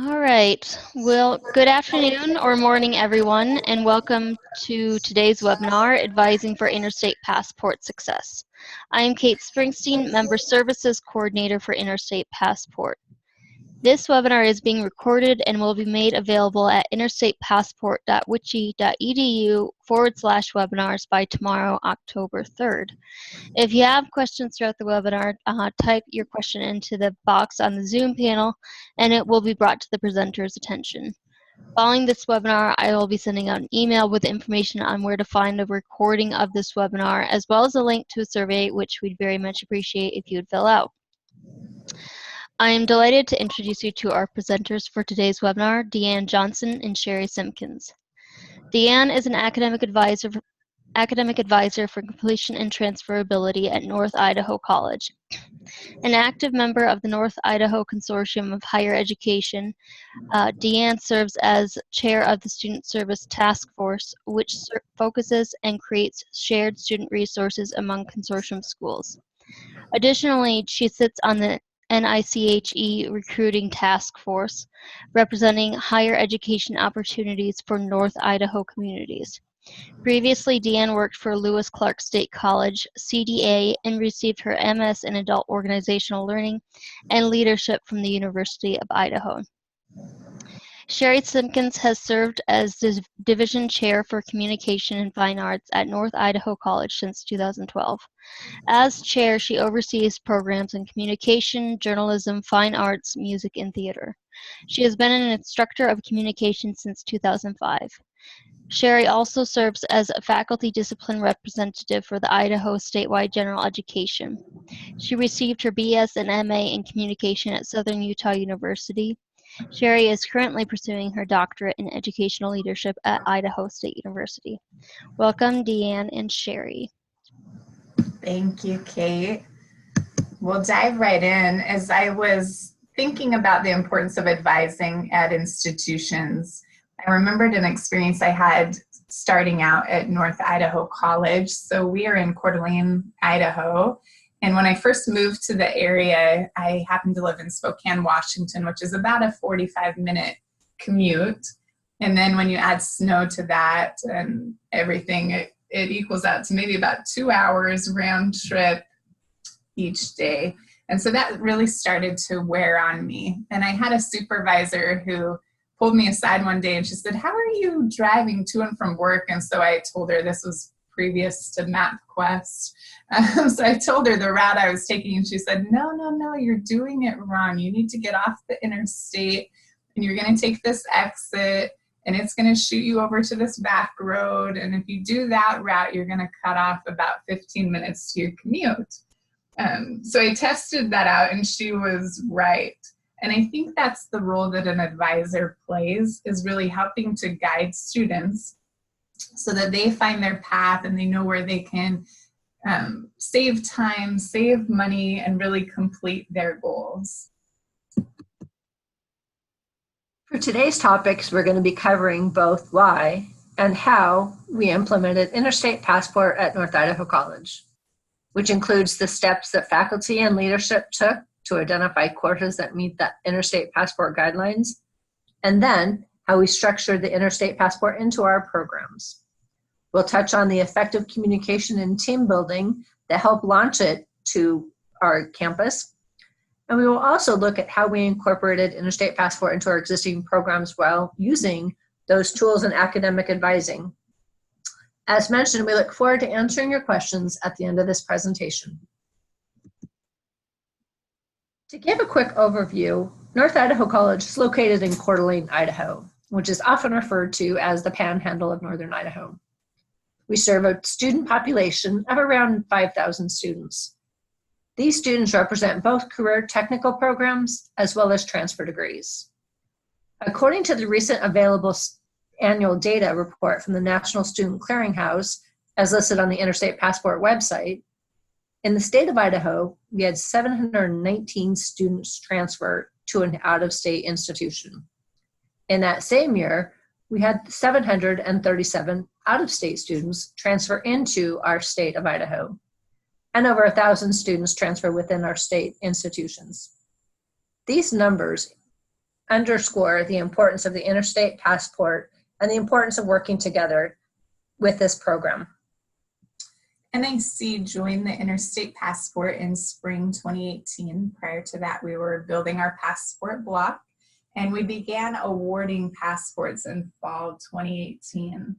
All right. Well, good afternoon or morning, everyone, and welcome to today's webinar, Advising for Interstate Passport Success. I am Kate Springsteen, Member Services Coordinator for Interstate Passport. This webinar is being recorded and will be made available at interstatepassport.wichi.edu/webinars by tomorrow, October 3rd. If you have questions throughout the webinar, type your question into the box on the Zoom panel and it will be brought to the presenter's attention. Following this webinar, I will be sending out an email with information on where to find a recording of this webinar, as well as a link to a survey, which we'd very much appreciate if you would fill out. I am delighted to introduce you to our presenters for today's webinar, DeAnn Johnson and Sherry Simkins. DeAnn is an academic advisor for Completion and Transferability at North Idaho College. An active member of the North Idaho Consortium of Higher Education, DeAnn serves as chair of the Student Service Task Force, which focuses and creates shared student resources among consortium schools. Additionally, she sits on the NICHE Recruiting Task Force, representing higher education opportunities for North Idaho communities. Previously, DeAnn worked for Lewis Clark State College, CDA, and received her MS in Adult Organizational Learning and Leadership from the University of Idaho. Sherry Simkins has served as the Division Chair for Communication and Fine Arts at North Idaho College since 2012. As chair, she oversees programs in communication, journalism, fine arts, music, and theater. She has been an instructor of communication since 2005. Sherry also serves as a faculty discipline representative for the Idaho Statewide General Education. She received her BS and MA in communication at Southern Utah University. Sherry is currently pursuing her doctorate in educational leadership at Idaho State University. Welcome, DeAnn and Sherry. Thank you, Kate. We'll dive right in. As I was thinking about the importance of advising at institutions, I remembered an experience I had starting out at North Idaho College. So we are in Coeur d'Alene, Idaho. And when I first moved to the area, I happened to live in Spokane, Washington, which is about a 45-minute commute. And then when you add snow to that and everything, it equals out to maybe about 2 hours round trip each day. And so that really started to wear on me. And I had a supervisor who pulled me aside one day and she said, "How are you driving to and from work?" And so I told her, this was previous to MapQuest. So I told her the route I was taking and she said, no, you're doing it wrong. You need to get off the interstate and you're going to take this exit and it's going to shoot you over to this back road. And if you do that route, you're going to cut off about 15 minutes to your commute. So I tested that out and she was right. And I think that's the role that an advisor plays, is really helping to guide students so that they find their path and they know where they can save time, save money, and really complete their goals. For today's topics, we're going to be covering both why and how we implemented Interstate Passport at North Idaho College, which includes the steps that faculty and leadership took to identify courses that meet the Interstate Passport guidelines, and then how we structured the Interstate Passport into our programs. We'll touch on the effective communication and team building that helped launch it to our campus. And we will also look at how we incorporated Interstate Passport into our existing programs while using those tools in academic advising. As mentioned, we look forward to answering your questions at the end of this presentation. To give a quick overview, North Idaho College is located in Coeur d'Alene, Idaho, which is often referred to as the Panhandle of Northern Idaho. We serve a student population of around 5,000 students. These students represent both career technical programs as well as transfer degrees. According to the recent available annual data report from the National Student Clearinghouse, as listed on the Interstate Passport website, in the state of Idaho, we had 719 students transfer to an out-of-state institution. In that same year, we had 737 out-of-state students transfer into our state of Idaho, and over 1,000 students transfer within our state institutions. These numbers underscore the importance of the Interstate Passport and the importance of working together with this program. NIC joined the Interstate Passport in spring 2018. Prior to that, we were building our passport block, and we began awarding passports in fall 2018.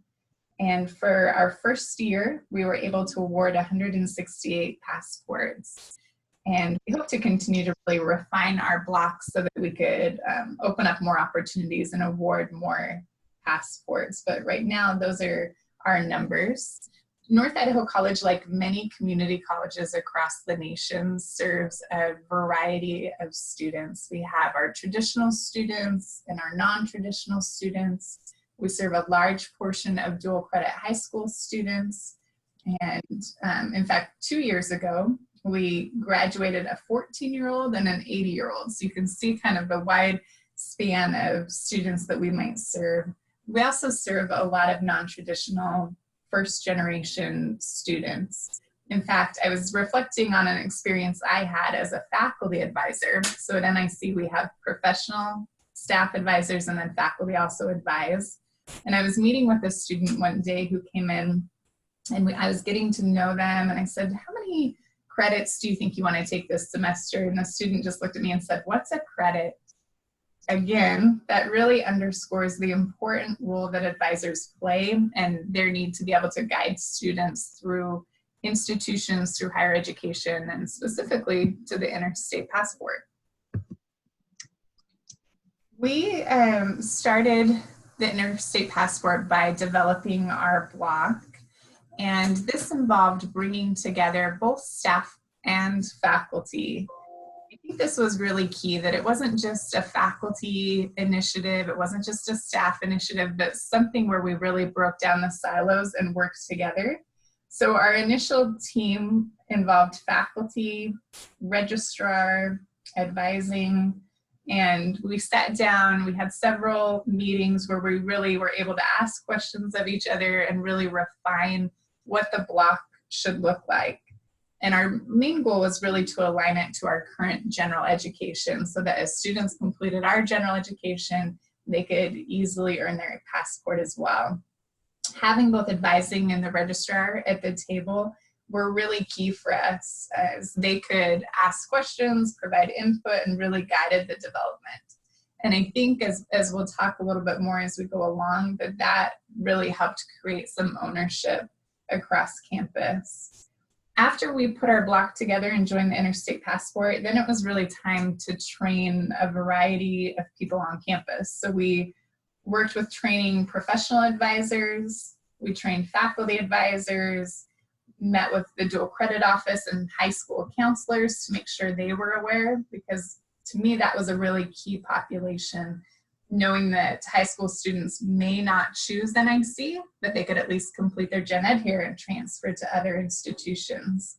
And for our first year, we were able to award 168 passports. And we hope to continue to really refine our blocks so that we could open up more opportunities and award more passports. But right now, those are our numbers. North Idaho College, like many community colleges across the nation, serves a variety of students. We have our traditional students and our non-traditional students. We serve a large portion of dual credit high school students. And in fact, 2 years ago, we graduated a 14-year-old and an 80-year-old. So you can see kind of the wide span of students that we might serve. We also serve a lot of non-traditional first-generation students. In fact, I was reflecting on an experience I had as a faculty advisor. So at NIC, we have professional staff advisors and then faculty also advise. And I was meeting with a student one day who came in, and I was getting to know them, and I said, how many credits do you think you want to take this semester? And the student just looked at me and said, what's a credit? Again, that really underscores the important role that advisors play and their need to be able to guide students through institutions, through higher education, and specifically to the Interstate Passport. We started the Interstate Passport by developing our block, and this involved bringing together both staff and faculty. I think this was really key, that it wasn't just a faculty initiative, it wasn't just a staff initiative, but something where we really broke down the silos and worked together. So our initial team involved faculty, registrar, advising, and we sat down, we had several meetings where we really were able to ask questions of each other and really refine what the block should look like. And our main goal was really to align it to our current general education so that as students completed our general education, they could easily earn their passport as well. Having both advising and the registrar at the table were really key for us, as they could ask questions, provide input, and really guided the development. And I think as we'll talk a little bit more as we go along, that really helped create some ownership across campus. After we put our block together and joined the Interstate Passport, then it was really time to train a variety of people on campus. So we worked with training professional advisors, we trained faculty advisors, met with the dual credit office and high school counselors to make sure they were aware, because to me that was a really key population, knowing that high school students may not choose NIC, but they could at least complete their gen ed here and transfer to other institutions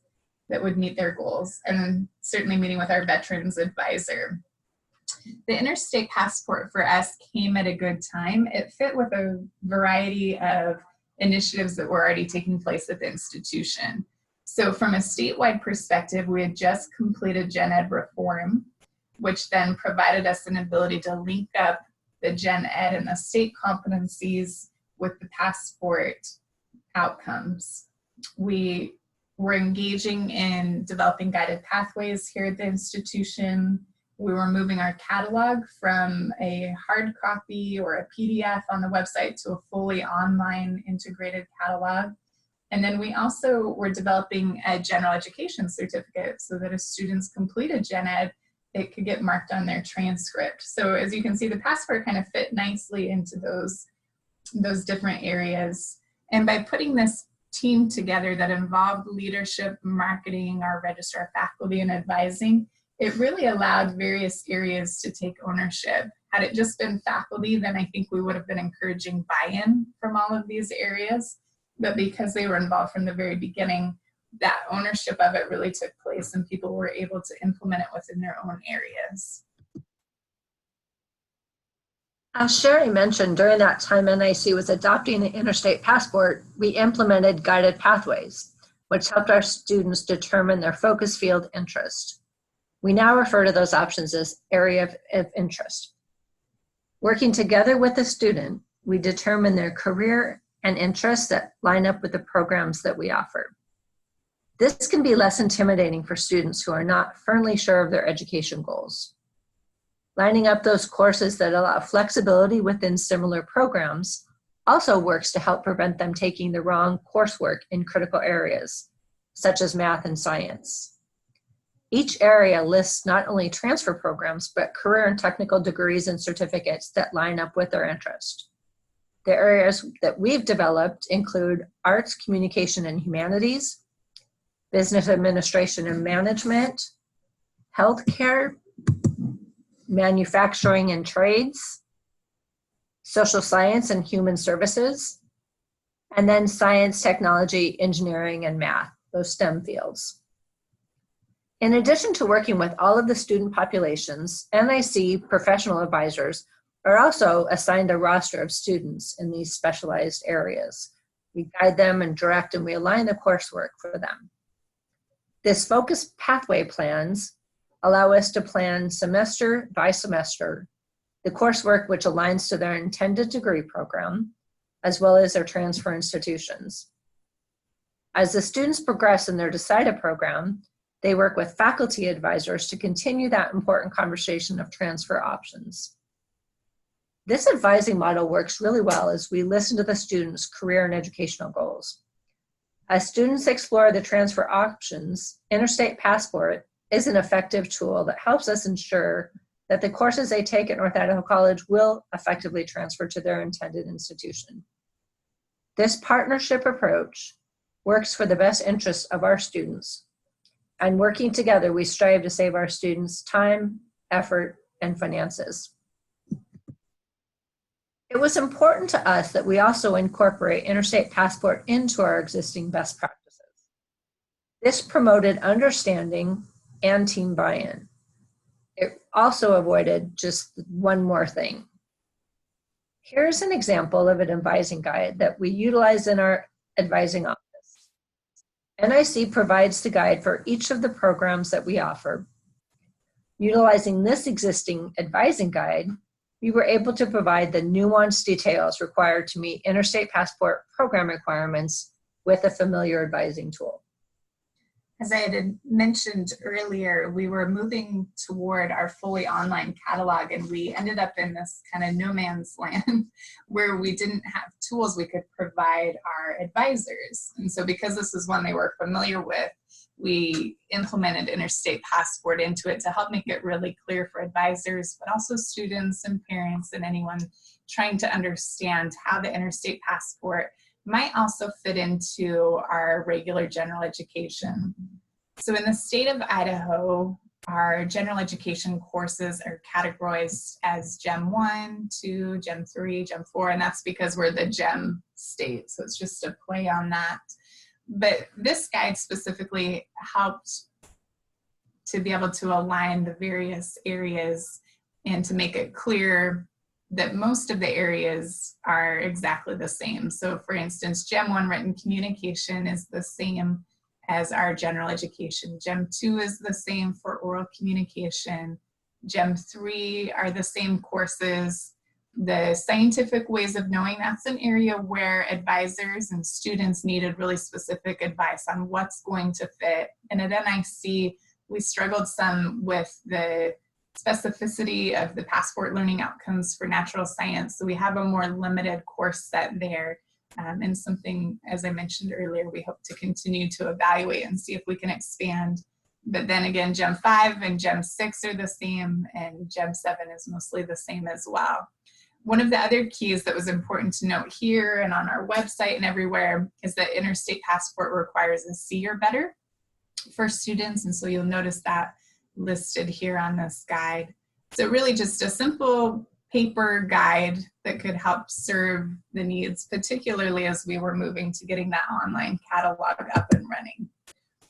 that would meet their goals. And then certainly meeting with our veterans advisor. The Interstate Passport for us came at a good time. It fit with a variety of initiatives that were already taking place at the institution. So from a statewide perspective, we had just completed gen ed reform, which then provided us an ability to link up the gen ed and the state competencies with the passport outcomes. We were engaging in developing guided pathways here at the institution. We were moving our catalog from a hard copy or a PDF on the website to a fully online integrated catalog. And then we also were developing a general education certificate so that as students completed gen ed, it could get marked on their transcript. So as you can see, the passport kind of fit nicely into those different areas. And by putting this team together that involved leadership, marketing, our registrar, faculty, and advising, it really allowed various areas to take ownership. Had it just been faculty, then I think we would have been encouraging buy-in from all of these areas. But because they were involved from the very beginning, that ownership of it really took place and people were able to implement it within their own areas. As Sherry mentioned, during that time NIC was adopting the Interstate Passport, we implemented guided pathways, which helped our students determine their focus field interest. We now refer to those options as area of interest. Working together with the student, we determine their career and interests that line up with the programs that we offer. This can be less intimidating for students who are not firmly sure of their education goals. Lining up those courses that allow flexibility within similar programs also works to help prevent them taking the wrong coursework in critical areas, such as math and science. Each area lists not only transfer programs, but career and technical degrees and certificates that line up with their interest. The areas that we've developed include arts, communication, and humanities, business administration and management, healthcare, manufacturing and trades, social science and human services, and then science, technology, engineering, and math, those STEM fields. In addition to working with all of the student populations, NIC professional advisors are also assigned a roster of students in these specialized areas. We guide them and direct and we align the coursework for them. This focused pathway plans allow us to plan semester by semester the coursework which aligns to their intended degree program, as well as their transfer institutions. As the students progress in their DECIDA program, they work with faculty advisors to continue that important conversation of transfer options. This advising model works really well as we listen to the students' career and educational goals. As students explore the transfer options, Interstate Passport is an effective tool that helps us ensure that the courses they take at North Idaho College will effectively transfer to their intended institution. This partnership approach works for the best interests of our students, and working together, we strive to save our students time, effort, and finances. It was important to us that we also incorporate Interstate Passport into our existing best practices. This promoted understanding and team buy-in. It also avoided just one more thing. Here's an example of an advising guide that we utilize in our advising office. NIC provides the guide for each of the programs that we offer. Utilizing this existing advising guide, we were able to provide the nuanced details required to meet Interstate Passport program requirements with a familiar advising tool. As I had mentioned earlier, we were moving toward our fully online catalog, and we ended up in this kind of no man's land where we didn't have tools we could provide our advisors. And so because this is one they were familiar with, we implemented Interstate Passport into it to help make it really clear for advisors, but also students and parents and anyone trying to understand how the Interstate Passport might also fit into our regular general education. So in the state of Idaho, our general education courses are categorized as GEM 1, 2, GEM 3, GEM 4, and that's because we're the GEM state, so it's just a play on that. But this guide specifically helped to be able to align the various areas and to make it clear that most of the areas are exactly the same. So for instance, GEM 1 written communication is the same as our general education. GEM 2 is the same for oral communication. GEM 3 are the same courses. The scientific ways of knowing, that's an area where advisors and students needed really specific advice on what's going to fit. And at NIC, we struggled some with the specificity of the passport learning outcomes for natural science. So we have a more limited course set there. And something, as I mentioned earlier, we hope to continue to evaluate and see if we can expand. But then again, GEM 5 and GEM 6 are the same, and GEM 7 is mostly the same as well. One of the other keys that was important to note here and on our website and everywhere is that Interstate Passport requires a C or better for students, and so you'll notice that listed here on this guide. So really just a simple paper guide that could help serve the needs, particularly as we were moving to getting that online catalog up and running.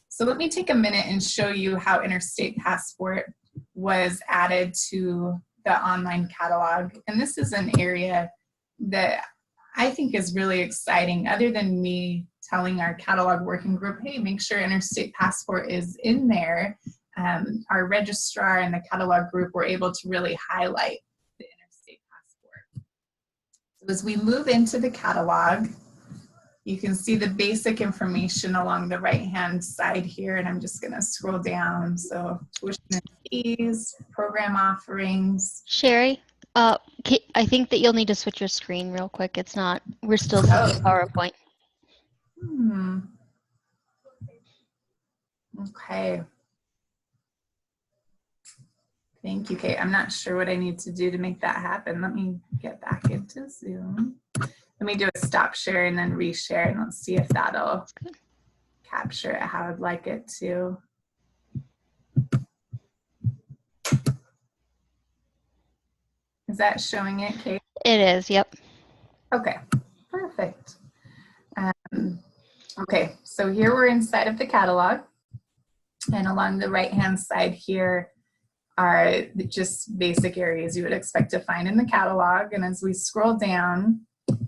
So let me take a minute and show you how Interstate Passport was added to the online catalog. And this is an area that I think is really exciting. Other than me telling our catalog working group, hey, make sure Interstate Passport is in there, our registrar and the catalog group were able to really highlight the Interstate Passport. So as we move into the catalog, you can see the basic information along the right-hand side here, and I'm just going to scroll down. So tuition and fees, program offerings. Sherry, I think that you'll need to switch your screen real quick. It's not, we're still seeing PowerPoint. Okay. Thank you, Kate. I'm not sure what I need to do to make that happen. Let me get back into Zoom. Let me do a stop share and then reshare, and let's see if that'll capture it how I'd like it to. Is that showing it, Kate? It is, yep. Okay, perfect. Okay, so here we're inside of the catalog, and along the right-hand side here are just basic areas you would expect to find in the catalog. And as we scroll down,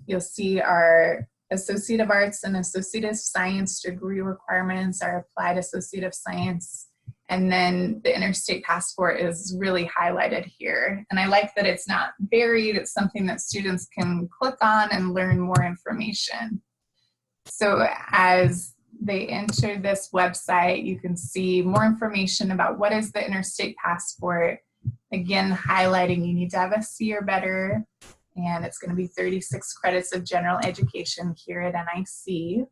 you'll see our Associate of Arts and Associate of Science degree requirements, our Applied Associate of Science, and then the Interstate Passport is really highlighted here. And I like that it's not buried, it's something that students can click on and learn more information. So as they enter this website, you can see more information about what is the Interstate Passport. Again, highlighting you need to have a C or better, and it's going to be 36 credits of general education here at NIC.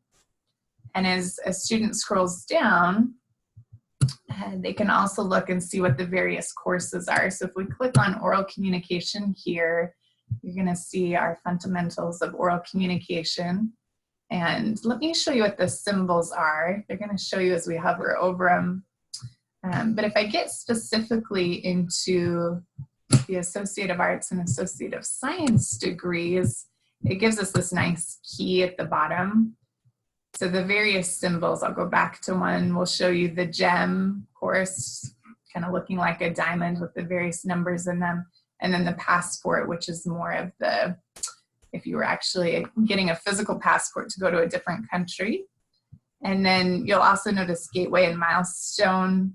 And as a student scrolls down, they can also look and see what the various courses are. So if we click on oral communication here, you're going to see our fundamentals of oral communication. And let me show you what the symbols are. They're going to show you as we hover over them. But if I get specifically into the Associate of Arts and Associate of Science degrees, it gives us this nice key at the bottom. So the various symbols, I'll go back to one, will show you the GEM course, kind of looking like a diamond with the various numbers in them. And then the passport, which is more of the, if you were actually getting a physical passport to go to a different country. And then you'll also notice gateway and milestone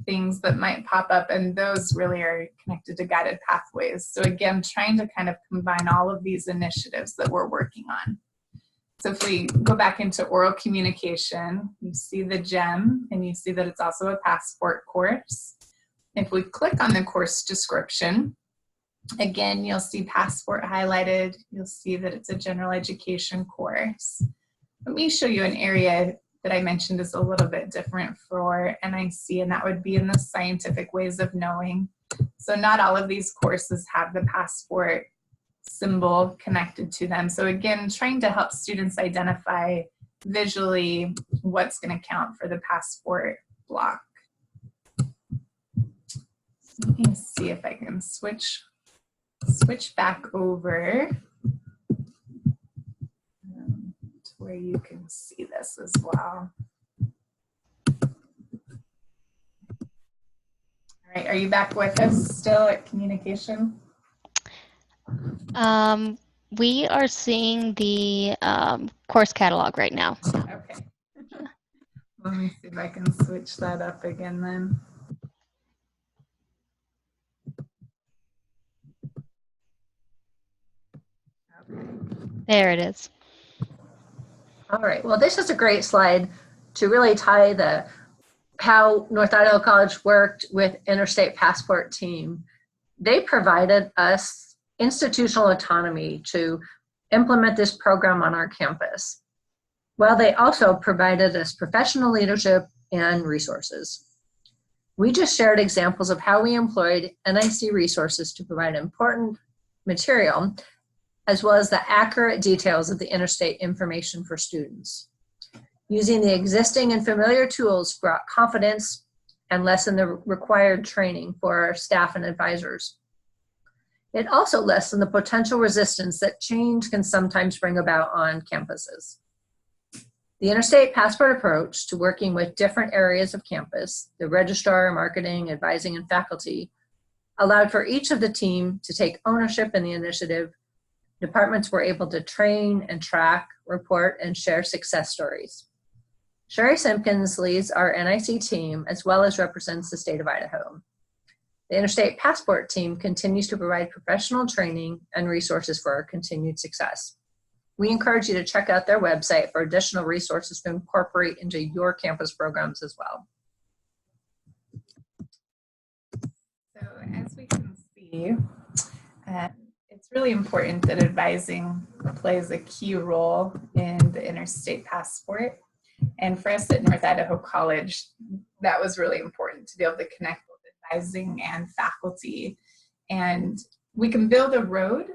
things that might pop up, and those really are connected to guided pathways. So again, trying to kind of combine all of these initiatives that we're working on. So if we go back into oral communication, you see the GEM, and you see that it's also a passport course. If we click on the course description, again, you'll see passport highlighted. You'll see that it's a general education course. Let me show you an area that I mentioned is a little bit different for NIC, and that would be in the scientific ways of knowing. So not all of these courses have the passport symbol connected to them. So again, trying to help students identify visually what's going to count for the passport block. So let me see if I can switch back over to where you can see this as well. All right, are you back with us still at communication? We are seeing the course catalog right now. Okay. Let me see if I can switch that up again then. There it is. All right, well, this is a great slide to really tie how North Idaho College worked with Interstate Passport team. They provided us institutional autonomy to implement this program on our campus, while they also provided us professional leadership and resources. We just shared examples of how we employed NIC resources to provide important material, as well as the accurate details of the interstate information for students. Using the existing and familiar tools brought confidence and lessened the required training for our staff and advisors. It also lessened the potential resistance that change can sometimes bring about on campuses. The Interstate Passport approach to working with different areas of campus, the registrar, marketing, advising, and faculty, allowed for each of the team to take ownership in the initiative. Departments were able to train and track, report, and share success stories. Sherry Simkins leads our NIC team as well as represents the state of Idaho. The Interstate Passport team continues to provide professional training and resources for our continued success. We encourage you to check out their website for additional resources to incorporate into your campus programs as well. So as we can see, it's really important that advising plays a key role in the Interstate Passport. And for us at North Idaho College, that was really important to be able to connect with advising and faculty. And we can build a road,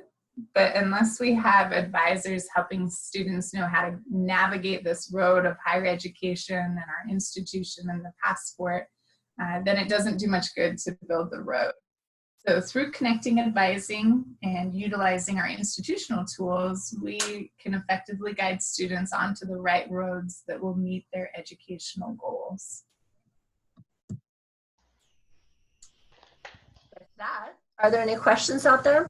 but unless we have advisors helping students know how to navigate this road of higher education and our institution and the passport, then it doesn't do much good to build the road. So through connecting advising and utilizing our institutional tools, we can effectively guide students onto the right roads that will meet their educational goals. With that, are there any questions out there?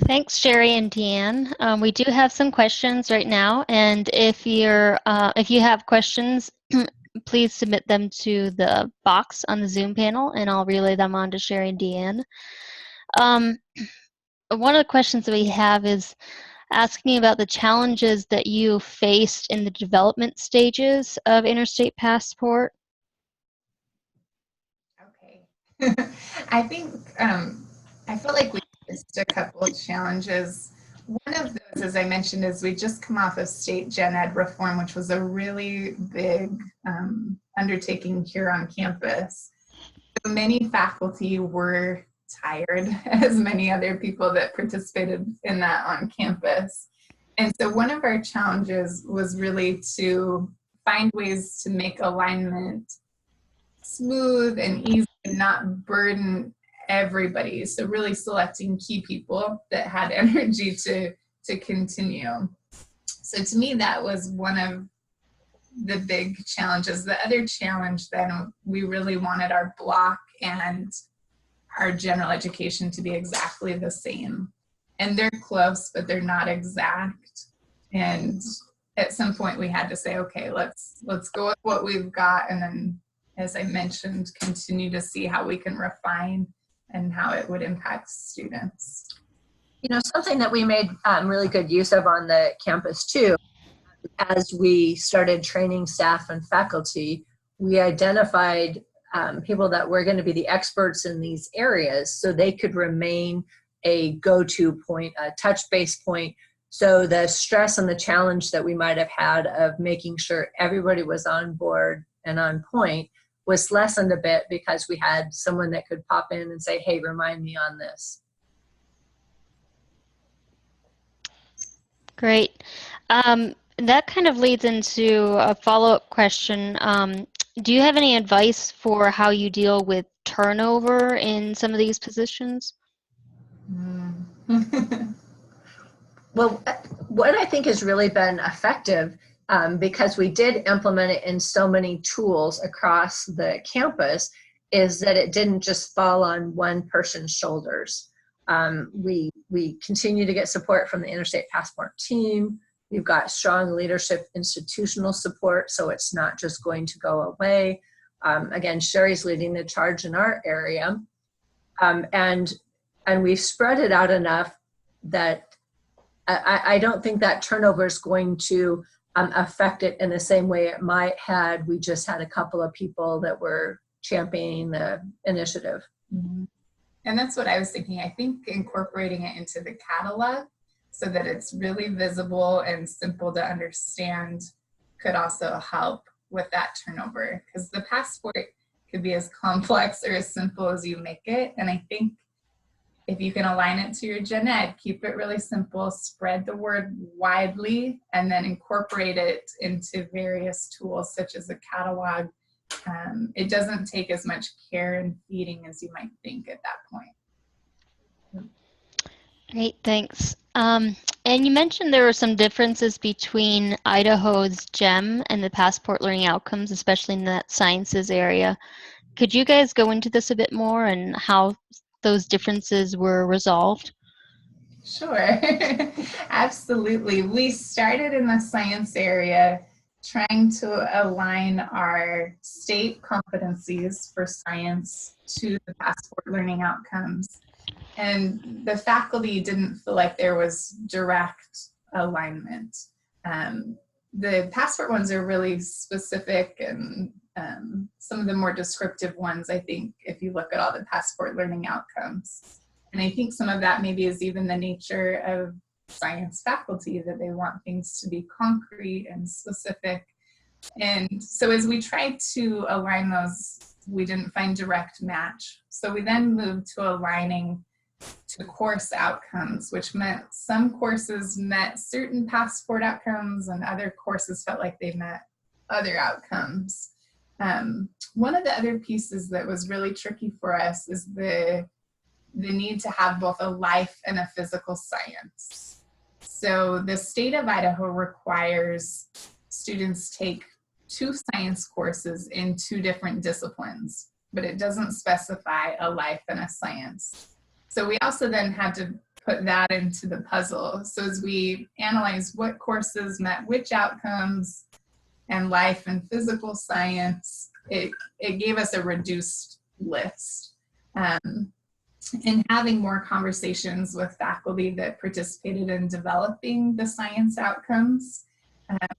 Thanks, Sherry and DeAnn. We do have some questions right now, and if you have questions, please submit them to the box on the Zoom panel, and I'll relay them on to Sherry and DeAnn. One of the questions that we have is asking about the challenges that you faced in the development stages of Interstate Passport. Okay. I think I feel like we faced a couple of challenges. One of those, as I mentioned, is we just come off of state gen ed reform, which was a really big undertaking here on campus. So many faculty were tired, as many other people that participated in that on campus. And so one of our challenges was really to find ways to make alignment smooth and easy and not burden everybody. So really selecting key people that had energy to continue. So to me, that was one of the big challenges. The other challenge then, we really wanted our block and our general education to be exactly the same. And they're close, but they're not exact. And at some point we had to say, okay, let's go with what we've got. And then, as I mentioned, continue to see how we can refine and how it would impact students. You know, something that we made really good use of on the campus too, as we started training staff and faculty, we identified people that were going to be the experts in these areas so they could remain a go-to point, a touch base point. So the stress and the challenge that we might have had of making sure everybody was on board and on point was lessened a bit because we had someone that could pop in and say, hey, remind me on this. Great. That kind of leads into a follow-up question. Do you have any advice for how you deal with turnover in some of these positions? Well, what I think has really been effective, because we did implement it in so many tools across the campus, is that it didn't just fall on one person's shoulders. We continue to get support from the Interstate Passport team. We've got strong leadership institutional support, so it's not just going to go away. Again, Sherry's leading the charge in our area. And we've spread it out enough that I don't think that turnover is going to affect it in the same way it might had we just had a couple of people that were championing the initiative. Mm-hmm. And that's what I was thinking. I think incorporating it into the catalog so that it's really visible and simple to understand could also help with that turnover, because the passport could be as complex or as simple as you make it. And I think if you can align it to your gen ed, keep it really simple, spread the word widely, and then incorporate it into various tools such as a catalog. It doesn't take as much care and feeding as you might think at that point. Great, thanks. And you mentioned there were some differences between Idaho's GEM and the Passport Learning Outcomes, especially in that sciences area. Could you guys go into this a bit more and how those differences were resolved? Sure, absolutely. We started in the science area trying to align our state competencies for science to the passport learning outcomes. And the faculty didn't feel like there was direct alignment. The passport ones are really specific, and some of the more descriptive ones, I think, if you look at all the passport learning outcomes. And I think some of that maybe is even the nature of science faculty, that they want things to be concrete and specific. And so as we tried to align those, we didn't find direct match. So we then moved to aligning to course outcomes, which meant some courses met certain passport outcomes and other courses felt like they met other outcomes. One of the other pieces that was really tricky for us is the need to have both a life and a physical science. So the state of Idaho requires students take 2 science courses in 2 different disciplines, but it doesn't specify a life and a science. So we also then had to put that into the puzzle. So as we analyzed what courses met which outcomes and life and physical science, it gave us a reduced list. In having more conversations with faculty that participated in developing the science outcomes,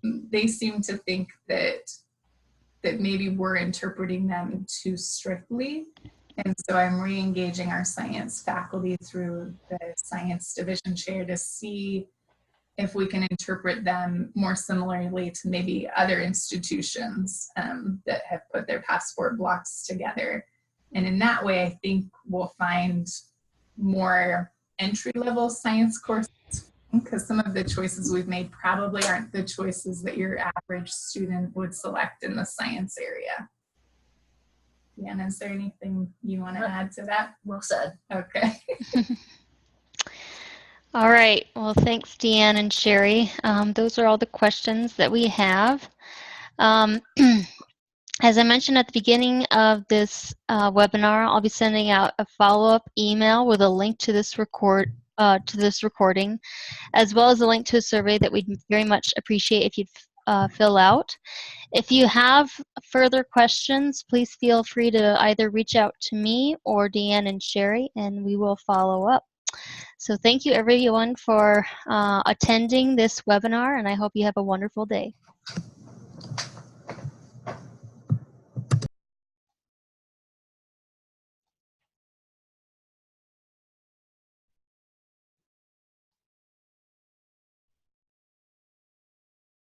they seem to think that maybe we're interpreting them too strictly. And so I'm re-engaging our science faculty through the science division chair to see if we can interpret them more similarly to maybe other institutions that have put their passport blocks together. And in that way, I think we'll find more entry-level science courses, because some of the choices we've made probably aren't the choices that your average student would select in the science area. DeAnn, is there anything you want to add to that? Well said. Okay. All right. Well, thanks, DeAnn and Sherry. Those are all the questions that we have. As I mentioned at the beginning of this webinar, I'll be sending out a follow-up email with a link to this recording, as well as a link to a survey that we'd very much appreciate if you'd fill out. If you have further questions, please feel free to either reach out to me or DeAnn and Sherry, and we will follow up. So thank you everyone for attending this webinar, and I hope you have a wonderful day.